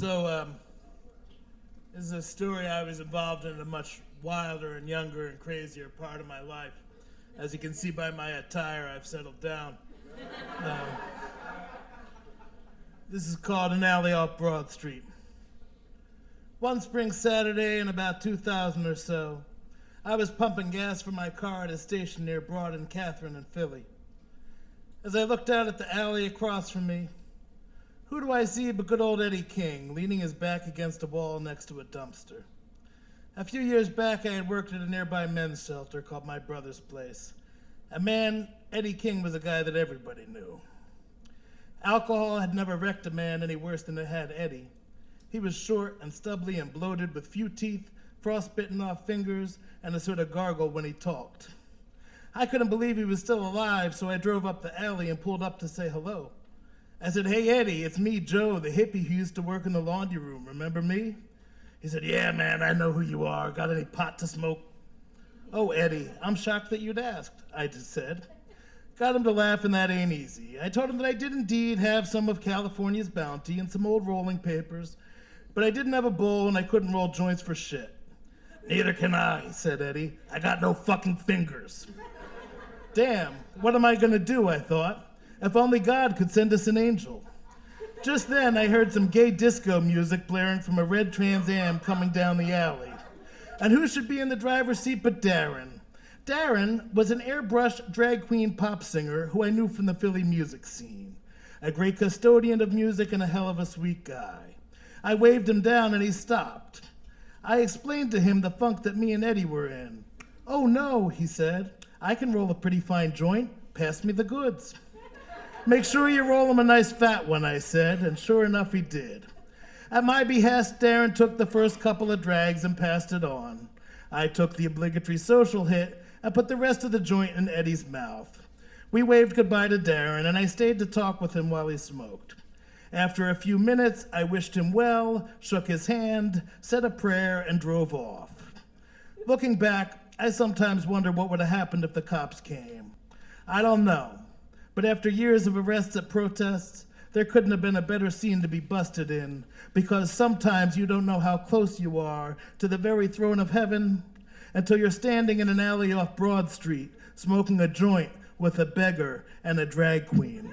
This is a story I was involved in a much wilder and younger and crazier part of my life. As you can see by my attire, I've settled down. This is called An Alley Off Broad Street. One spring Saturday in about 2000 or so, I was pumping gas for my car at a station near Broad and Catherine in Philly. As I looked out at the alley across from me, who do I see but good old Eddie King, leaning his back against a wall next to a dumpster. A few years back, I had worked at a nearby men's shelter called My Brother's Place. And man, Eddie King was a guy that everybody knew. Alcohol had never wrecked a man any worse than it had Eddie. He was short and stubbly and bloated with few teeth, frostbitten off fingers, and a sort of gargle when he talked. I couldn't believe he was still alive, so I drove up the alley and pulled up to say hello. I said, "Hey, Eddie, it's me, Joe, the hippie who used to work in the laundry room. Remember me?" He said, "Yeah, man, I know who you are. Got any pot to smoke?" "Oh, Eddie, I'm shocked that you'd asked," I just said. Got him to laugh, and that ain't easy. I told him that I did indeed have some of California's bounty and some old rolling papers, but I didn't have a bowl and I couldn't roll joints for shit. "Neither can I," said Eddie. "I got no fucking fingers." Damn, what am I gonna do, I thought. If only God could send us an angel. Just then, I heard some gay disco music blaring from a red Trans Am coming down the alley. And who should be in the driver's seat but Darren? Darren was an airbrushed drag queen pop singer who I knew from the Philly music scene. A great custodian of music and a hell of a sweet guy. I waved him down and he stopped. I explained to him the funk that me and Eddie were in. "Oh no," he said. "I can roll a pretty fine joint. Pass me the goods." "Make sure you roll him a nice fat one," I said, and sure enough he did. At my behest, Darren took the first couple of drags and passed it on. I took the obligatory social hit and put the rest of the joint in Eddie's mouth. We waved goodbye to Darren, and I stayed to talk with him while he smoked. After a few minutes, I wished him well, shook his hand, said a prayer, and drove off. Looking back, I sometimes wonder what would have happened if the cops came. I don't know. But after years of arrests at protests, there couldn't have been a better scene to be busted in, because sometimes you don't know how close you are to the very throne of heaven until you're standing in an alley off Broad Street, smoking a joint with a beggar and a drag queen.